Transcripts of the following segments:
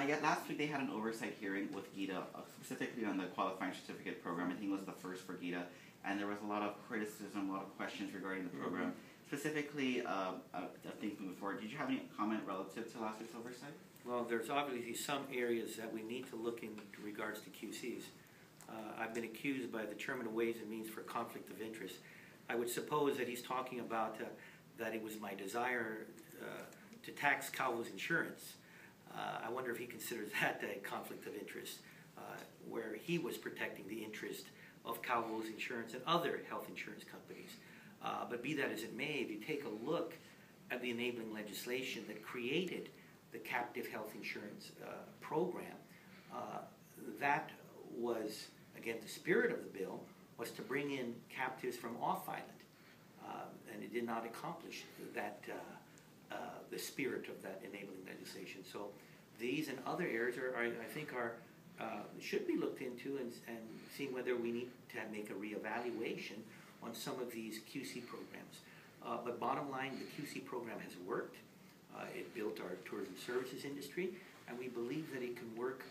Yeah, last week they had an oversight hearing with GITA, specifically on the qualifying certificate program. I think it was the first for GITA, and there was a lot of criticism, a lot of questions regarding the program. Specifically, things moving forward. Did you have any comment relative to last week's oversight? Well, there's obviously some areas that we need to look in regards to QCs. I've been accused by the Chairman of Ways and Means for conflict of interest. I would suppose that he's talking about that it was my desire to tax Calvo's insurance. I wonder if he considers that a conflict of interest, where he was protecting the interest of Calvo's insurance and other health insurance companies. But be that as it may, if you take a look at the enabling legislation that created the captive health insurance program, that was, again, the spirit of the bill was to bring in captives from off-island. And it did not accomplish that, the spirit of that enabling legislation. So these and other areas I think should be looked into and seeing whether we need to make a reevaluation on some of these QC programs. But bottom line, the QC program has worked. It built our tourism services industry, and we believe that it can work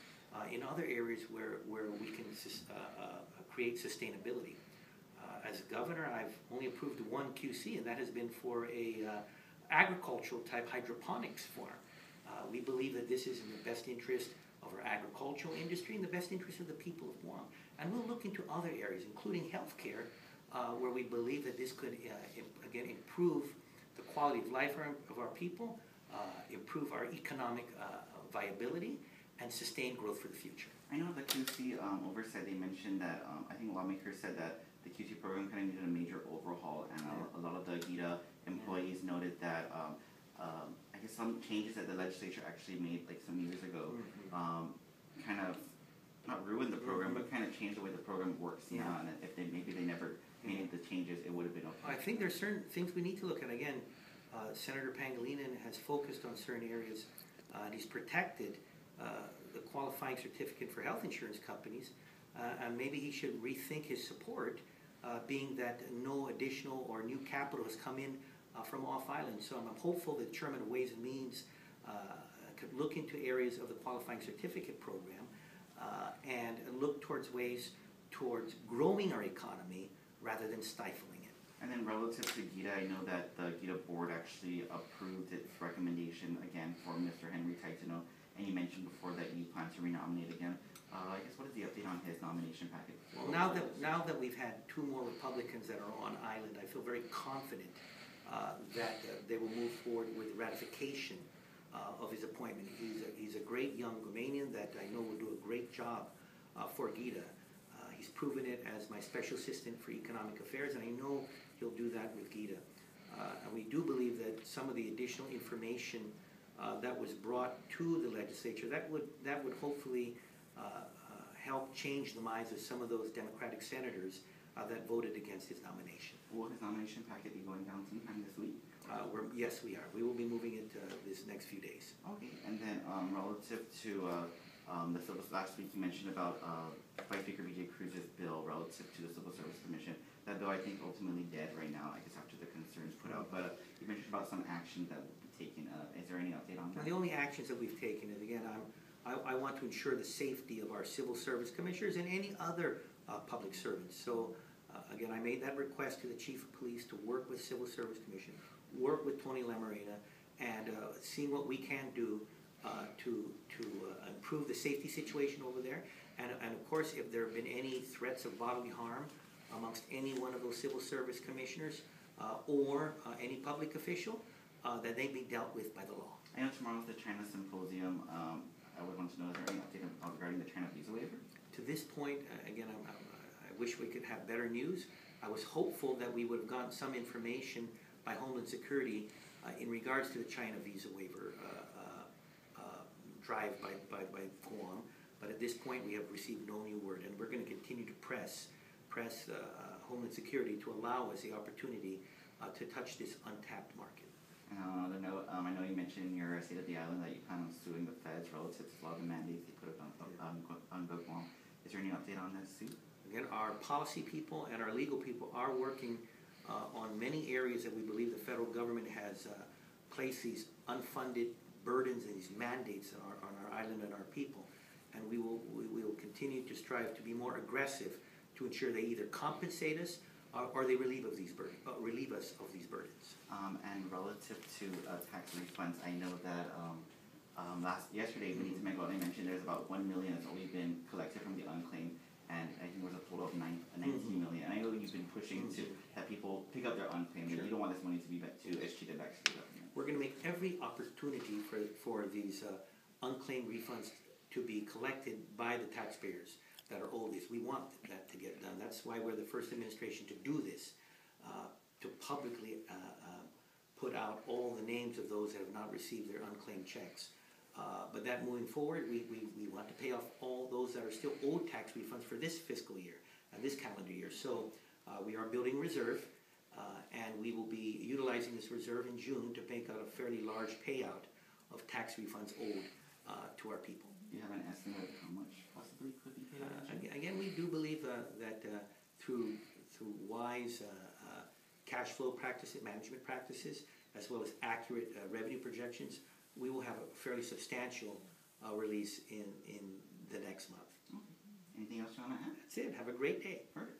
in other areas where we can create sustainability. As a governor, I've only approved one QC, and that has been for a agricultural type hydroponics farm. We believe that this is in the best interest of our agricultural industry and the best interest of the people of Guam. And we'll look into other areas, including healthcare, where we believe that this could, again, improve the quality of life of our people, improve our economic viability, and sustain growth for the future. I know the QC oversight, they mentioned that, I think lawmakers said that the QC program kind of needed a major overhaul, and a lot of the GITA employees noted that I guess some changes that the legislature actually made like some years ago kind of not ruined the program, but kind of changed the way the program works now. And if maybe they never made the changes, it would have been okay. I think there's certain things we need to look at. Again, Senator Pangilinan has focused on certain areas, and he's protected the qualifying certificate for health insurance companies, and maybe he should rethink his support, being that no additional or new capital has come in from off-island. So I'm hopeful that the Chairman of Ways and Means could look into areas of the qualifying certificate program and look towards ways towards growing our economy rather than stifling it. And then relative to GITA, I know that the GITA board actually approved its recommendation again for Mr. Henry Taitano, and you mentioned before that you plan to renominate again. I guess what is the update on his nomination package? Well, now that we've had two more Republicans that are on island, I feel very confident that they will move forward with ratification of his appointment. He's a great young Romanian that I know will do a great job for GITA. He's proven it as my special assistant for economic affairs, and I know he'll do that with GITA. And we do believe that some of the additional information that was brought to the legislature, that would hopefully help change the minds of some of those Democratic senators that voted against his nomination. Will his nomination packet be going down sometime this week? Yes, we are. We will be moving it this next few days. Okay, and then relative to the civil, last week you mentioned about Vice Speaker B.J. Cruz's bill relative to the Civil Service Commission. That bill, I think, ultimately dead right now, I guess, after the concerns put out. But you mentioned about some action that will be taken. Is there any update on that? The only actions that we've taken is, again, I want to ensure the safety of our civil service commissioners and any other public servants. So, again, I made that request to the Chief of Police to work with Civil Service Commission, work with Tony Lamarena, and see what we can do to improve the safety situation over there. And of course, if there have been any threats of bodily harm amongst any one of those civil service commissioners or any public official, that they be dealt with by the law. I know tomorrow's the China Symposium. I would want to know, is there any update regarding the China Visa Waiver? To this point, again, I wish we could have better news. I was hopeful that we would have gotten some information by Homeland Security in regards to the China Visa Waiver drive by Guam, but at this point we have received no new word, and we're going to continue to press Homeland Security to allow us the opportunity to touch this untapped market. On another note, I know you mentioned in your State of the Island that you plan on suing the feds relative to a lot of the mandates they put up on Guam. Is there any update on this suit? Again, our policy people and our legal people are working on many areas that we believe the federal government has placed these unfunded burdens and these mandates on our island and our people. And we will continue to strive to be more aggressive to ensure they either compensate us or they relieve us of these burdens. And relative to tax refunds, I know that yesterday Benita Megolani mentioned there's about 1 million that's already been collected from the unclaimed, and I think there was a total of 19 million. And I know you've been pushing to have people pick up their unclaimed, and you don't want this money to be escheated back to the government. We're going to make every opportunity for these unclaimed refunds to be collected by the taxpayers that are owed this. We want that to get done. That's why we're the first administration to do this, to publicly put out all the names of those that have not received their unclaimed checks. But that moving forward, we want to pay off all those that are still owed tax refunds for this fiscal year and this calendar year. So we are building reserve, and we will be utilizing this reserve in June to make out a fairly large payout of tax refunds owed to our people. Do you have an estimate of how much possibly could be paid out? Again, we do believe that through wise cash flow practices, management practices, as well as accurate revenue projections, we will have a fairly substantial release in the next month. Okay. Anything else you want to add? That's it. Have a great day. Perfect.